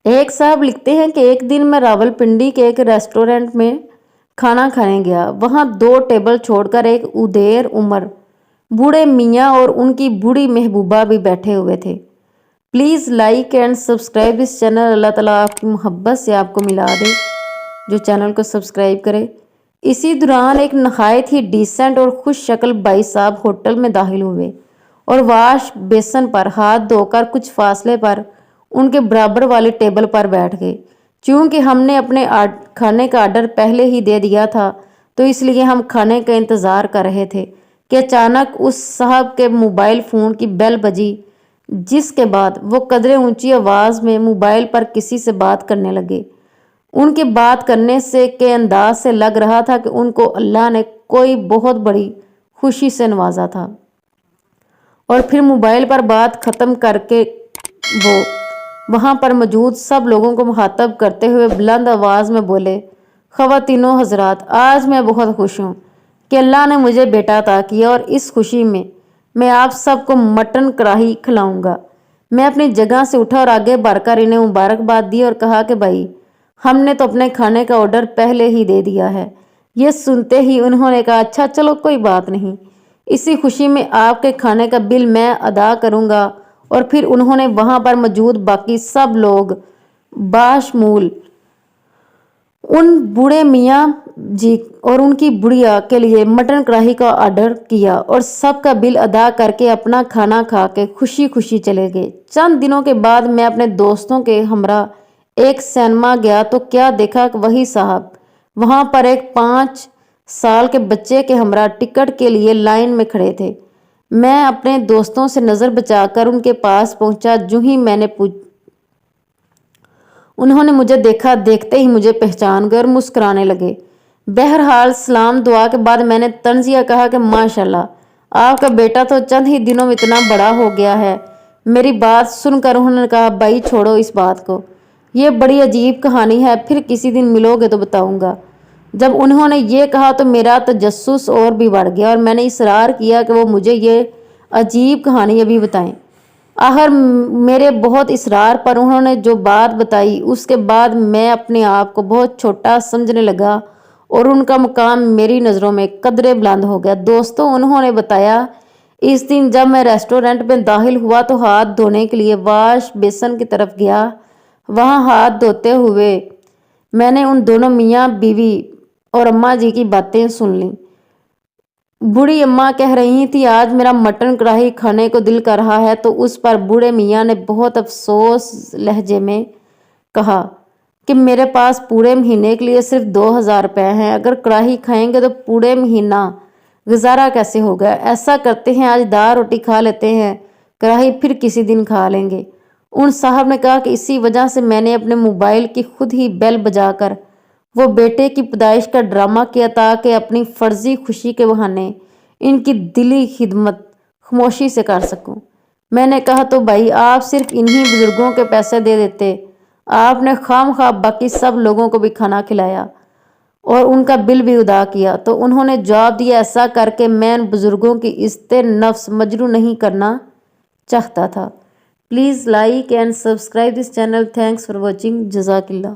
एक साहब लिखते हैं कि एक दिन मैं रावलपिंडी के एक रेस्टोरेंट में खाना खाने गया। वहाँ 2 टेबल छोड़कर एक उदेर उम्र बूढ़े मियाँ और उनकी बूढ़ी महबूबा भी बैठे हुए थे। प्लीज़ लाइक एंड सब्सक्राइब इस चैनल। अल्लाह ताला आपकी मोहब्बत से आपको मिला दे जो चैनल को सब्सक्राइब करे। इसी दौरान एक नहायत ही डिसेंट और खुश शक्ल भाई साहब होटल में दाखिल हुए और वाश बेसन पर हाथ धोकर कुछ फासले पर उनके बराबर वाली टेबल पर बैठ गए। चूँकि हमने अपने खाने का आर्डर पहले ही दे दिया था तो इसलिए हम खाने का इंतज़ार कर रहे थे कि अचानक उस साहब के मोबाइल फ़ोन की बेल बजी, जिसके बाद वो कदरे ऊंची आवाज़ में मोबाइल पर किसी से बात करने लगे। उनके बात करने से के अंदाज से लग रहा था कि उनको अल्लाह ने कोई बहुत बड़ी खुशी से नवाजा था। और फिर मोबाइल पर बात ख़त्म करके वो वहाँ पर मौजूद सब लोगों को मुखातब करते हुए बुलंद आवाज़ में बोले, ख़वातीनो हज़रात, आज मैं बहुत खुश हूँ कि अल्लाह ने मुझे बेटा अता किया और इस खुशी में मैं आप सबको मटन कढ़ाई खिलाऊंगा। मैं अपनी जगह से उठा और आगे बढ़कर इन्हें मुबारकबाद दी और कहा कि भाई, हमने तो अपने खाने का ऑर्डर पहले ही दे दिया है। ये सुनते ही उन्होंने कहा, अच्छा चलो कोई बात नहीं, इसी खुशी में आपके खाने का बिल मैं अदा करूंगा। और फिर उन्होंने वहां पर मौजूद बाकी सब लोग बाशमूल उन बूढ़े मियाँ जी और उनकी बुढ़िया के लिए मटन कढ़ाई का ऑर्डर किया और सबका बिल अदा करके अपना खाना खा के खुशी खुशी चले गए। चंद दिनों के बाद मैं अपने दोस्तों के हमरा एक सिनेमा गया तो क्या देखा कि वही साहब वहां पर एक 5 साल के बच्चे के हमरा टिकट के लिए लाइन में खड़े थे। मैं अपने दोस्तों से नज़र बचाकर उनके पास पहुंचा। जो ही मैंने उन्होंने मुझे देखा, देखते ही मुझे पहचान गए और मुस्कुराने लगे। बहरहाल सलाम दुआ के बाद मैंने तंजिया कहा कि माशाल्लाह आपका बेटा तो चंद ही दिनों में इतना बड़ा हो गया है। मेरी बात सुनकर उन्होंने कहा, भाई छोड़ो इस बात को, ये बड़ी अजीब कहानी है, फिर किसी दिन मिलोगे तो बताऊंगा। जब उन्होंने ये कहा तो मेरा तजस्सुस और भी बढ़ गया और मैंने इसरार किया कि वो मुझे ये अजीब कहानी अभी बताएं। आखिर मेरे बहुत इसरार पर उन्होंने जो बात बताई उसके बाद मैं अपने आप को बहुत छोटा समझने लगा और उनका मुकाम मेरी नज़रों में कदरे बुलंद हो गया। दोस्तों, उन्होंने बताया, इस दिन जब मैं रेस्टोरेंट में दाखिल हुआ तो हाथ धोने के लिए वाश बेसन की तरफ गया। वहाँ हाथ धोते हुए मैंने उन दोनों मियाँ बीवी और अम्मा जी की बातें सुन लीं। बूढ़ी अम्मा कह रही थी, आज मेरा मटन कढ़ाई खाने को दिल कर रहा है। तो उस पर बूढ़े मियाँ ने बहुत अफसोस लहजे में कहा कि मेरे पास पूरे महीने के लिए सिर्फ 2000 रुपये हैं। अगर कढ़ाई खाएंगे तो पूरे महीना गुजारा कैसे होगा। ऐसा करते हैं, आज दाल रोटी खा लेते हैं, कढ़ाई फिर किसी दिन खा लेंगे। उन साहब ने कहा कि इसी वजह से मैंने अपने मोबाइल की खुद ही बेल बजाकर वो बेटे की पैदाइश का ड्रामा किया ताकि अपनी फर्जी खुशी के बहाने इनकी दिली खिदमत खामोशी से कर सकूं। मैंने कहा, तो भाई आप सिर्फ इन्हीं बुजुर्गों के पैसे दे देते, आपने खामखा बाकी सब लोगों को भी खाना खिलाया और उनका बिल भी अदा किया। तो उन्होंने जवाब दिया, ऐसा करके मैं उन बुजुर्गों की इज्जत नफ्स मजरू नहीं करना चाहता था। Please like and subscribe this channel. Thanks for watching. जज़ाकिल्लाह।